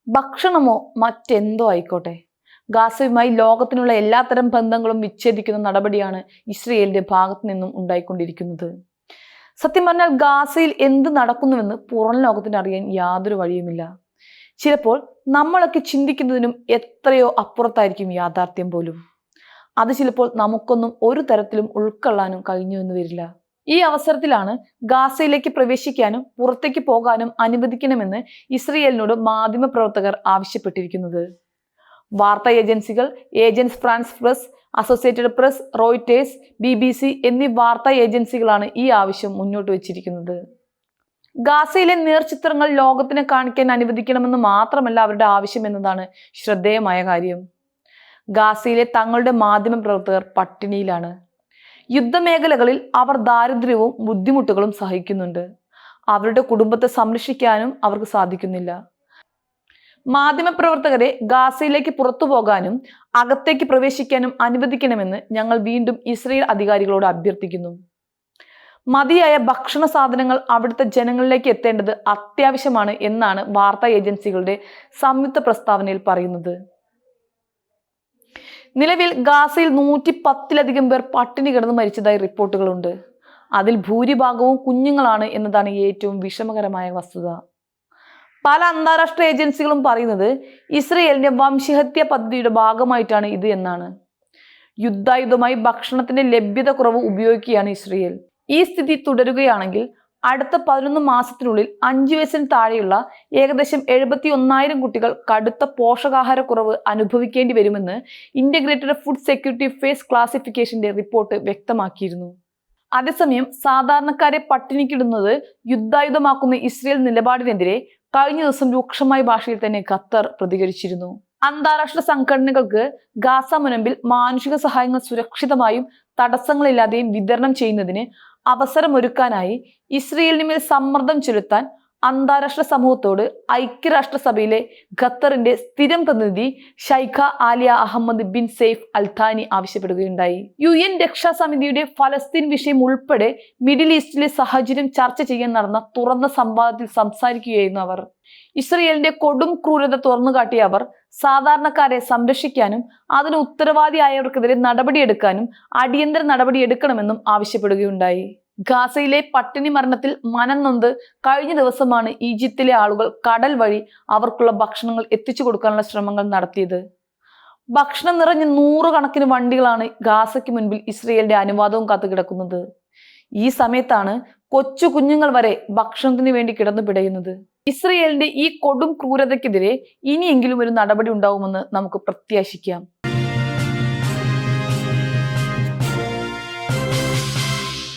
ഭക്ഷണമോ മറ്റെന്തോ ആയിക്കോട്ടെ, ഗാസയുമായി ലോകത്തിനുള്ള എല്ലാത്തരം ബന്ധങ്ങളും വിച്ഛേദിക്കുന്ന നടപടിയാണ് ഇസ്രയേലിന്റെ ഭാഗത്തു നിന്നും ഉണ്ടായിക്കൊണ്ടിരിക്കുന്നത്. സത്യം പറഞ്ഞാൽ ഗാസയിൽ എന്ത് നടക്കുന്നുവെന്ന് പുറം ലോകത്തിന് അറിയാൻ യാതൊരു വഴിയുമില്ല. ചിലപ്പോൾ നമ്മളൊക്കെ ചിന്തിക്കുന്നതിനും എത്രയോ അപ്പുറത്തായിരിക്കും യാഥാർത്ഥ്യം പോലും. അത് ചിലപ്പോൾ നമുക്കൊന്നും ഒരു തരത്തിലും ഉൾക്കൊള്ളാനും കഴിഞ്ഞു എന്ന് വരില്ല. ഈ അവസരത്തിലാണ് ഗാസയിലേക്ക് പ്രവേശിക്കാനും പുറത്തേക്ക് പോകാനും അനുവദിക്കണമെന്ന് ഇസ്രയേലിനോട് മാധ്യമപ്രവർത്തകർ ആവശ്യപ്പെട്ടിരിക്കുന്നത്. വാർത്താ ഏജൻസികൾ agents France press, associated press, Reuters, BBC എന്നീ വാർത്താ ഏജൻസികളാണ് ഈ ആവശ്യം മുന്നോട്ട് വച്ചിരിക്കുന്നത്. ഗാസയിലെ നേർചിത്രങ്ങൾ ലോകത്തിനെ കാണിക്കാൻ അനുവദിക്കണമെന്ന് മാത്രമല്ല അവരുടെ ആവശ്യം എന്നതാണ് ശ്രദ്ധേയമായ കാര്യം. ഗാസയിലെ തങ്ങളുടെ മാധ്യമപ്രവർത്തകർ പട്ടിണിയിലാണ്. യുദ്ധമേഖലകളിൽ അവർ ദാരിദ്ര്യവും ബുദ്ധിമുട്ടുകളും സഹിക്കുന്നുണ്ട്. അവരുടെ കുടുംബത്തെ സംരക്ഷിക്കാനും അവർക്ക് സാധിക്കുന്നില്ല. മാധ്യമപ്രവർത്തകരെ ഗാസയിലേക്ക് പുറത്തു പോകാനും അകത്തേക്ക് പ്രവേശിക്കാനും അനുവദിക്കണമെന്ന് ഞങ്ങൾ വീണ്ടും ഇസ്രയേൽ അധികാരികളോട് അഭ്യർത്ഥിക്കുന്നു. മതിയായ ഭക്ഷണ സാധനങ്ങൾ അവിടുത്തെ ജനങ്ങളിലേക്ക് എത്തേണ്ടത് അത്യാവശ്യമാണ് എന്നാണ് വാർത്താ ഏജൻസികളുടെ സംയുക്ത പ്രസ്താവനയിൽ പറയുന്നത്. നിലവിൽ ഗാസയിൽ 110-ലധികം പേർ പട്ടിണി കിടന്ന് മരിച്ചതായി റിപ്പോർട്ടുകളുണ്ട്. അതിൽ ഭൂരിഭാഗവും കുഞ്ഞുങ്ങളാണ് എന്നതാണ് ഏറ്റവും വിഷമകരമായ വസ്തുത. പല അന്താരാഷ്ട്ര ഏജൻസികളും പറയുന്നത് ഇസ്രയേലിന്റെ വംശഹത്യ പദ്ധതിയുടെ ഭാഗമായിട്ടാണ് ഇത് എന്നാണ്. യുദ്ധായുധമായി ഭക്ഷണത്തിന്റെ ലഭ്യത കുറവ് ഉപയോഗിക്കുകയാണ് ഇസ്രയേൽ. ഈ സ്ഥിതി തുടരുകയാണെങ്കിൽ അടുത്ത 11 മാസത്തിനുള്ളിൽ 5 വയസ്സിന് താഴെയുള്ള ഏകദേശം 71,000 കുട്ടികൾ കടുത്ത പോഷകാഹാരക്കുറവ് അനുഭവിക്കേണ്ടി വരുമെന്ന് ഇന്റഗ്രേറ്റഡ് ഫുഡ് സെക്യൂരിറ്റി ഫേസ് ക്ലാസിഫിക്കേഷന്റെ റിപ്പോർട്ട് വ്യക്തമാക്കിയിരുന്നു. അതേസമയം സാധാരണക്കാരെ പട്ടിണിക്കിടുന്നത് യുദ്ധായുധമാക്കുന്ന ഇസ്രയേൽ നിലപാടിനെതിരെ കഴിഞ്ഞ ദിവസം രൂക്ഷമായ ഭാഷയിൽ തന്നെ ഖത്തർ പ്രതികരിച്ചിരുന്നു. അന്താരാഷ്ട്ര സംഘടനകൾക്ക് ഗാസ മുനമ്പിൽ മാനുഷിക സഹായങ്ങൾ സുരക്ഷിതമായും തടസ്സങ്ങളില്ലാതെയും വിതരണം ചെയ്യുന്നതിന് അവസരമൊരുക്കാനായി ഇസ്രയേലിന് മേൽ സമ്മർദ്ദം ചെലുത്താൻ അന്താരാഷ്ട്ര സമൂഹത്തോട് ഐക്യരാഷ്ട്രസഭയിലെ ഖത്തറിന്റെ സ്ഥിരം പ്രതിനിധി Sheikha Alya Ahmed bin Saif Al Thani ആവശ്യപ്പെടുകയുണ്ടായി. UN രക്ഷാസമിതിയുടെ ഫലസ്തീൻ വിഷയം ഉൾപ്പെടെ മിഡിൽ ഈസ്റ്റിലെ സാഹചര്യം ചർച്ച ചെയ്യാൻ നടന്ന തുറന്ന സംവാദത്തിൽ സംസാരിക്കുകയായിരുന്നു അവർ. ഇസ്രയേലിന്റെ കൊടും ക്രൂരത തുറന്നുകാട്ടിയ അവർ സാധാരണക്കാരെ സംരക്ഷിക്കാനും അതിന് ഉത്തരവാദിയായവർക്കെതിരെ നടപടിയെടുക്കാനും അടിയന്തര നടപടിയെടുക്കണമെന്നും ആവശ്യപ്പെടുകയുണ്ടായി. ഗാസയിലെ പട്ടിണി മരണത്തിൽ മനം നൊന്ത് കഴിഞ്ഞ ദിവസമാണ് ഈജിപ്തിലെ ആളുകൾ കടൽ വഴി അവർക്കുള്ള ഭക്ഷണങ്ങൾ എത്തിച്ചു കൊടുക്കാനുള്ള ശ്രമങ്ങൾ നടത്തിയത്. ഭക്ഷണം നിറഞ്ഞ 100 കണക്കിന് വണ്ടികളാണ് ഗാസയ്ക്ക് മുൻപിൽ ഇസ്രയേലിന്റെ അനുവാദവും കാത്തുകിടക്കുന്നത്. ഈ സമയത്താണ് കൊച്ചു കുഞ്ഞുങ്ങൾ വരെ ഭക്ഷണത്തിന് വേണ്ടി കിടന്നു പിടയുന്നത്. ഇസ്രയേലിന്റെ ഈ കൊടും ക്രൂരതയ്ക്കെതിരെ ഇനിയെങ്കിലും ഒരു നടപടി ഉണ്ടാവുമെന്ന് നമുക്ക് പ്രത്യാശിക്കാം.